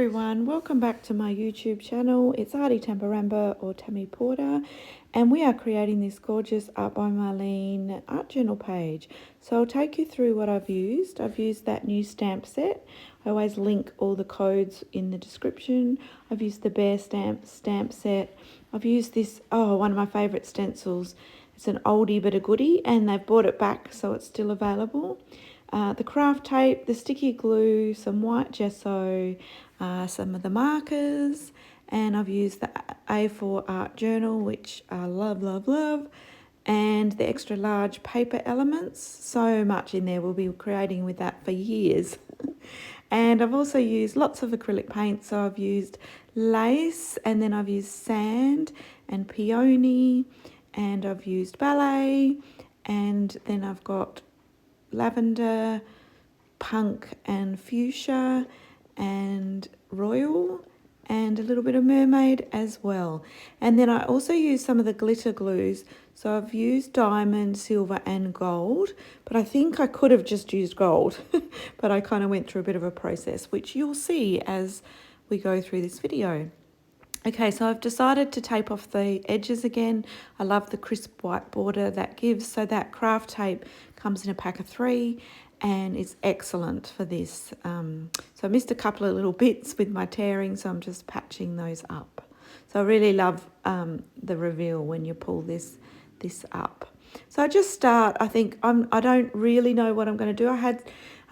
everyone, welcome back to my YouTube channel. It's Tambarambaa or Tammy Porter, and we are creating this gorgeous Art by Marlene art journal page. So I'll take you through what I've used. I've used that new stamp set. I always link all the codes in the description. I've used the Bear stamp set. I've used this, one of my favourite stencils. It's an oldie but a goodie, and they've brought it back so it's still available. The craft tape, the sticky glue, some white gesso, some of the markers, and I've used the A4 art journal, which I love, and the extra large paper elements. So much in there, we'll be creating with that for years. And I've also used lots of acrylic paint, so I've used lace, and then I've used sand and peony, and I've used Ballet, and then I've got lavender, punk and fuchsia and royal, and a little bit of mermaid as well. And then I also used some of the glitter glues. So I've used diamond, silver and gold, but I think I could have just used gold, but I kind of went through a bit of a process, which you'll see as we go through this video. Okay, so I've decided to tape off the edges again. I love the crisp white border that gives. So that craft tape comes in a pack of 3 and it's excellent for this. So I missed a couple of little bits with my tearing, so I'm just patching those up. So I really love the reveal when you pull this up. So I just start, I think, I don't really know what I'm going to do. I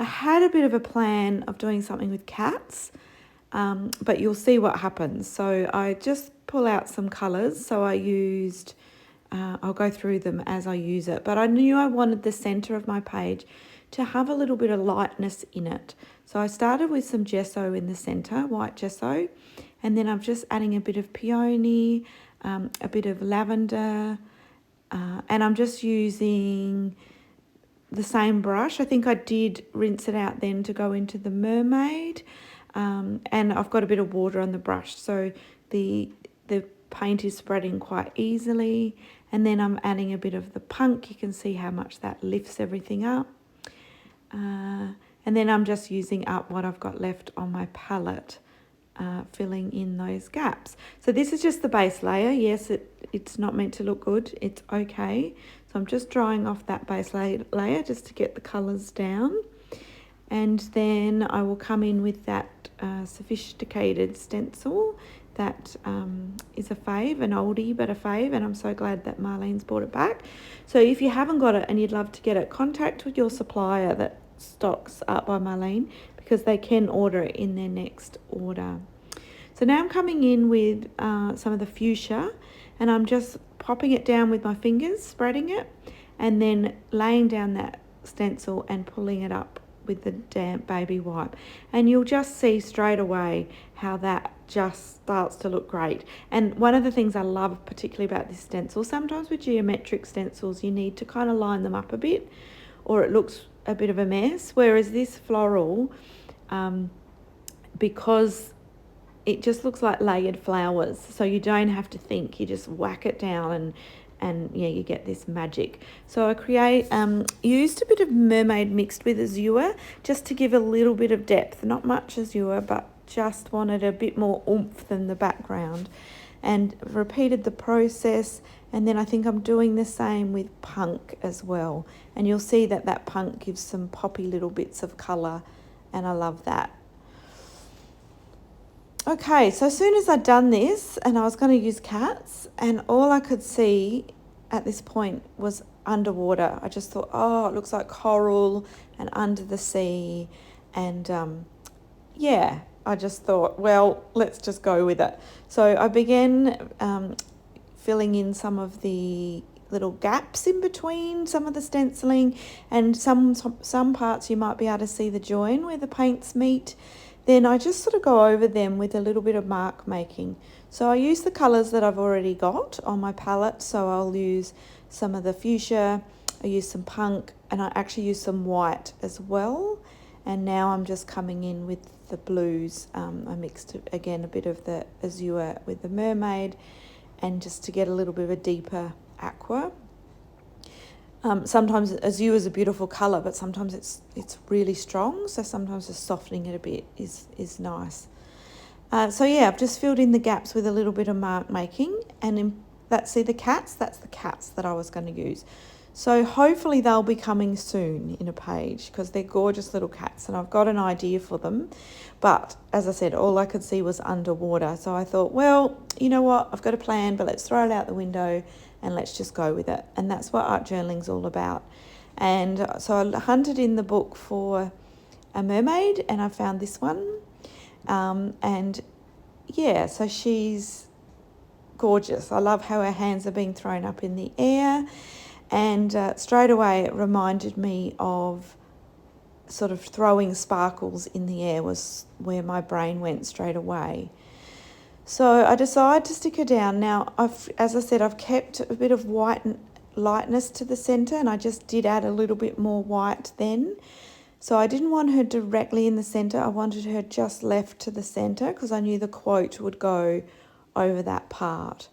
had a bit of a plan of doing something with cats, but you'll see what happens. So I just pull out some colours. So I used, I'll go through them as I use it, but I knew I wanted the centre of my page to have a little bit of lightness in it. So I started with some gesso in the centre, white gesso, and then I'm just adding a bit of peony, a bit of lavender, and I'm just using the same brush. I think I did rinse it out then to go into the Mermaid. And I've got a bit of water on the brush, so the paint is spreading quite easily. And then I'm adding a bit of the punk. You can see how much that lifts everything up. And then I'm just using up what I've got left on my palette, filling in those gaps. So this is just the base layer. Yes, it's not meant to look good. It's okay. So I'm just drying off that base layer just to get the colours down. And then I will come in with that Sofishticated stencil that is a fave, an oldie but a fave, and I'm so glad that Marlene's brought it back. So if you haven't got it and you'd love to get it, contact with your supplier that stocks Art by Marlene, because they can order it in their next order. So now I'm coming in with some of the fuchsia, and I'm just popping it down with my fingers, spreading it, and then laying down that stencil and pulling it up with the damp baby wipe, and you'll just see straight away how that just starts to look great. And one of the things I love particularly about this stencil, sometimes with geometric stencils you need to kind of line them up a bit or it looks a bit of a mess, whereas this floral, because it just looks like layered flowers, so you don't have to think, you just whack it down and yeah, you get this magic. So I used a bit of Mermaid mixed with azure just to give a little bit of depth, not much azure, but just wanted a bit more oomph than the background, and repeated the process. And then I think I'm doing the same with punk as well, and you'll see that that punk gives some poppy little bits of colour, and I love that. Okay, so as soon as I'd done this, and I was going to use cats, and all I could see at this point was underwater. I just thought, oh, it looks like coral and under the sea. And yeah, I just thought, well, let's just go with it. So I began filling in some of the little gaps in between some of the stenciling, and some parts you might be able to see the join where the paints meet. Then I just sort of go over them with a little bit of mark making. So I use the colours that I've already got on my palette. So I'll use some of the fuchsia, I use some punk, and I actually use some white as well. And now I'm just coming in with the blues. I mixed again a bit of the azure with the Mermaid, and just to get a little bit of a deeper aqua. Sometimes azure is a beautiful colour, but sometimes it's really strong, so sometimes just softening it a bit is nice. So yeah, I've just filled in the gaps with a little bit of mark making, and see the cats? That's the cats that I was going to use. So hopefully they'll be coming soon in a page because they're gorgeous little cats and I've got an idea for them. But as I said, all I could see was underwater. So I thought, well, you know what? I've got a plan, but let's throw it out the window and let's just go with it. And that's what art journaling's all about. And so I hunted in the book for a mermaid and I found this one. And yeah, so she's gorgeous. I love how her hands are being thrown up in the air. And straight away it reminded me of sort of throwing sparkles in the air was where my brain went straight away. So I decided to stick her down. Now, as I said, I've kept a bit of white and lightness to the centre and I just did add a little bit more white then. So I didn't want her directly in the centre. I wanted her just left to the centre because I knew the quote would go over that part.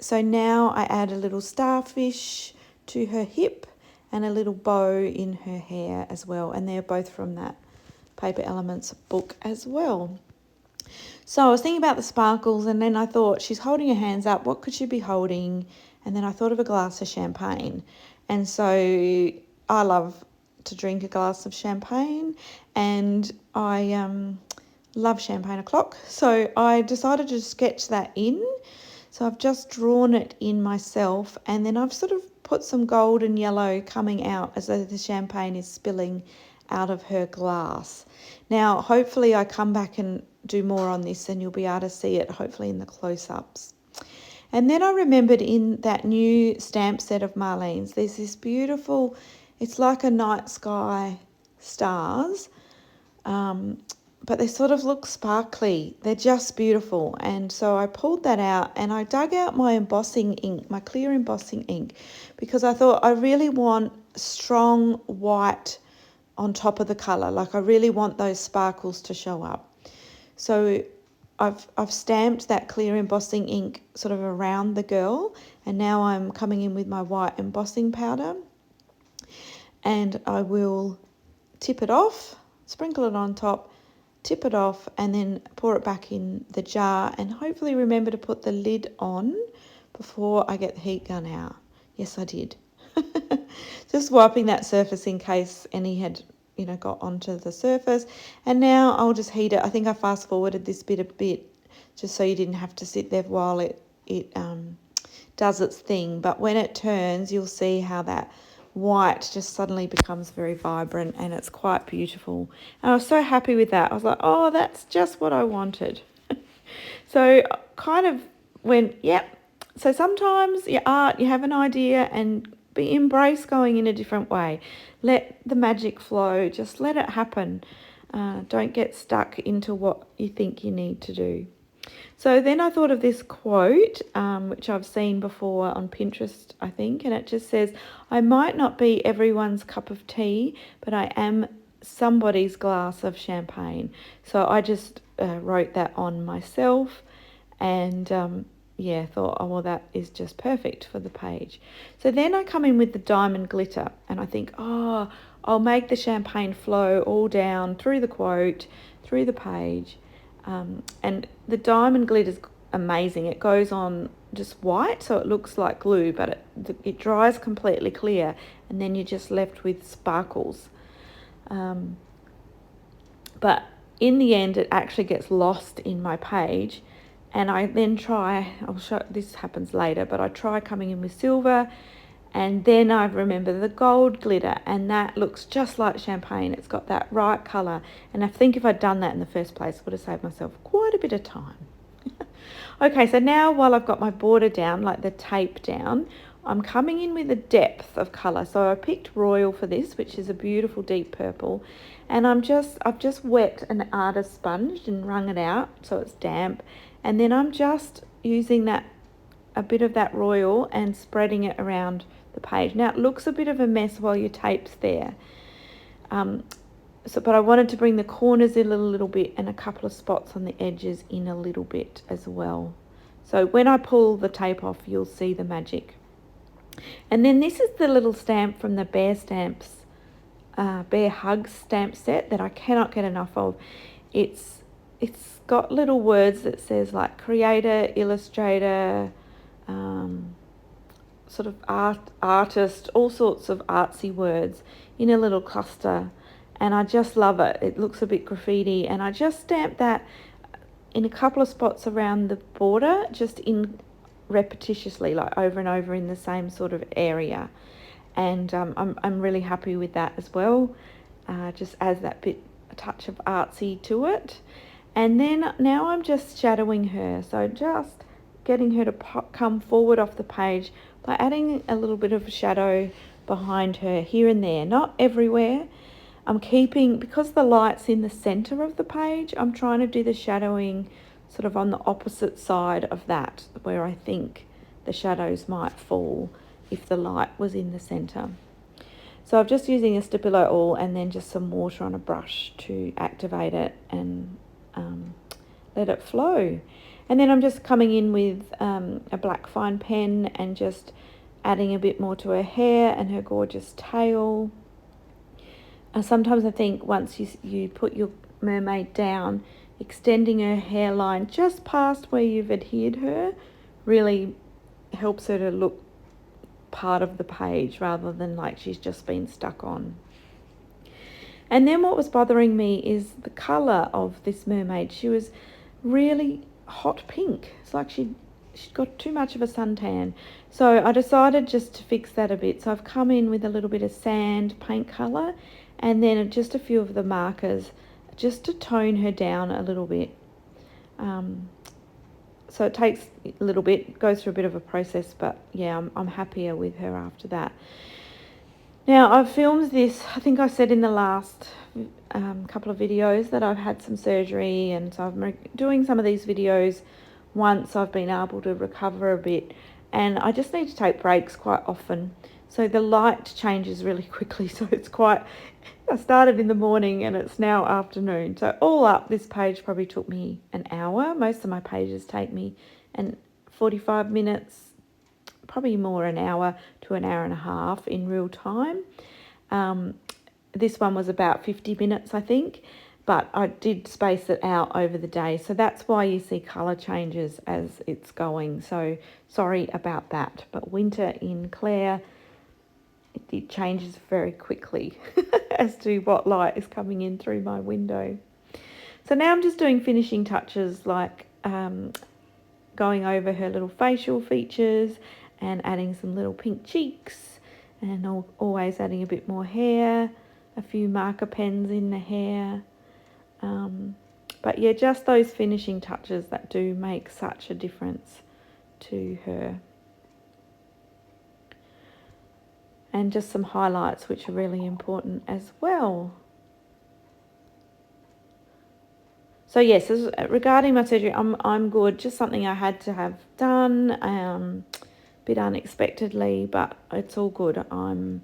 So now I add a little starfish to her hip and a little bow in her hair as well. And they're both from that Paper Elements book as well. So I was thinking about the sparkles and then I thought she's holding her hands up. What could she be holding? And then I thought of a glass of champagne. And so I love to drink a glass of champagne and I love champagne o'clock. So I decided to sketch that in. So I've just drawn it in myself and then I've sort of put some gold and yellow coming out as though the champagne is spilling out of her glass. Now, hopefully I come back and do more on this and you'll be able to see it hopefully in the close-ups. And then I remembered in that new stamp set of Marlene's, there's this beautiful, it's like a night sky stars, but they sort of look sparkly. They're just beautiful. And so I pulled that out and I dug out my embossing ink, my clear embossing ink, because I thought I really want strong white on top of the colour. Like I really want those sparkles to show up. So I've stamped that clear embossing ink sort of around the girl. And now I'm coming in with my white embossing powder. And I will tip it off, sprinkle it on top, tip it off and then pour it back in the jar and hopefully remember to put the lid on before I get the heat gun out. Yes, I did. Just wiping that surface in case any had, got onto the surface. And now I'll just heat it. I think I fast forwarded this bit a bit just so you didn't have to sit there while it does its thing. But when it turns, you'll see how that white just suddenly becomes very vibrant and it's quite beautiful. And I was so happy with that. I was like, oh, that's just what I wanted. So kind of went, yep. So sometimes your art, you have an idea and embrace going in a different way. Let the magic flow. Just let it happen. Don't get stuck into what you think you need to do. So then I thought of this quote, which I've seen before on Pinterest, I think, and it just says, I might not be everyone's cup of tea, but I am somebody's glass of champagne. So I just wrote that on myself and thought, oh, well, that is just perfect for the page. So then I come in with the diamond glitter and I think, oh, I'll make the champagne flow all down through the quote, through the page. And the diamond glitter is amazing. It goes on just white, so it looks like glue, but it dries completely clear, and then you're just left with sparkles. But in the end, it actually gets lost in my page, and I then I'll show, this happens later, but I try coming in with silver, and then I remember the gold glitter, and that looks just like champagne. It's got that right colour. And I think if I'd done that in the first place, I would have saved myself quite a bit of time. Okay, so now while I've got my border down, like the tape down, I'm coming in with a depth of colour. So I picked Royal for this, which is a beautiful deep purple. And I've just wet an artist sponge and wrung it out so it's damp. And then I'm just using a bit of that Royal and spreading it around the page. Now it looks a bit of a mess while your tape's there, but I wanted to bring the corners in a little bit and a couple of spots on the edges in a little bit as well. So when I pull the tape off, you'll see the magic. And then this is the little stamp from the Bear Hugs stamp set that I cannot get enough of. It's it's got little words that says like creator, illustrator, sort of artist, all sorts of artsy words in a little cluster, and I just love it. It looks a bit graffiti, and I just stamped that in a couple of spots around the border, just in repetitiously, like over and over in the same sort of area, and I'm really happy with that as well. Just adds that bit, a touch of artsy to it. And then now I'm just shadowing her, so just getting her to come forward off the page by adding a little bit of shadow behind her here and there, not everywhere. I'm keeping, because the light's in the center of the page, I'm trying to do the shadowing sort of on the opposite side of that, where I think the shadows might fall if the light was in the center. So I'm just using a Stabilo oil and then just some water on a brush to activate it and let it flow. And then I'm just coming in with a black fine pen and just adding a bit more to her hair and her gorgeous tail. Sometimes I think once you put your mermaid down, extending her hairline just past where you've adhered her really helps her to look part of the page rather than like she's just been stuck on. And then what was bothering me is the colour of this mermaid. She was really hot pink. It's like she'd got too much of a suntan. So I decided just to fix that a bit. So I've come in with a little bit of sand paint colour and then just a few of the markers just to tone her down a little bit. So it takes a little bit, goes through a bit of a process, but yeah, I'm happier with her after that. Now, I've filmed this, I think I said in the last couple of videos that I've had some surgery, and so I'm doing some of these videos once I've been able to recover a bit, and I just need to take breaks quite often. So the light changes really quickly, so it's quite, I started in the morning and it's now afternoon. So all up, this page probably took me an hour. Most of my pages take me 45 minutes, probably more, an hour to an hour and a half in real time. This one was about 50 minutes, I think, but I did space it out over the day. So that's why you see colour changes as it's going. So sorry about that. But winter in Clare, it changes very quickly as to what light is coming in through my window. So now I'm just doing finishing touches, like going over her little facial features and adding some little pink cheeks, and always adding a bit more hair, a few marker pens in the hair. But yeah, just those finishing touches that do make such a difference to her. And just some highlights, which are really important as well. So yes, regarding my surgery, I'm good. Just something I had to have done, a bit unexpectedly, but it's all good. I'm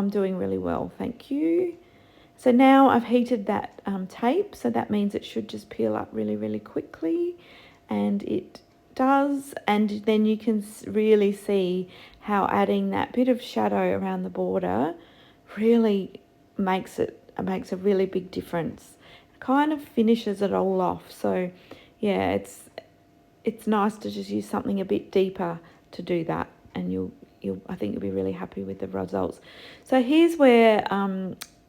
doing really well, thank you. So now I've heated that tape, so that means it should just peel up really, really quickly, and it does. And then you can really see how adding that bit of shadow around the border really makes a really big difference. It kind of finishes it all off. So yeah, it's nice to just use something a bit deeper to do that, and I think you'll be really happy with the results. So here's where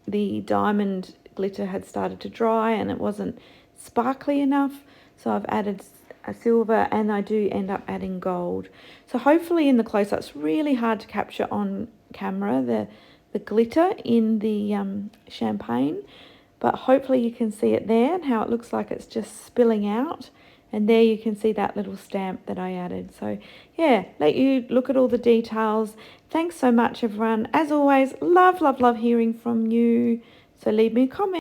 the diamond glitter had started to dry and it wasn't sparkly enough, so I've added a silver, and I do end up adding gold. So hopefully in the close-up, it's really hard to capture on camera the glitter in the champagne, but hopefully you can see it there and how it looks like it's just spilling out. And there you can see that little stamp that I added. So yeah, let you look at all the details. Thanks so much, everyone. As always, love, love, love hearing from you. So leave me a comment.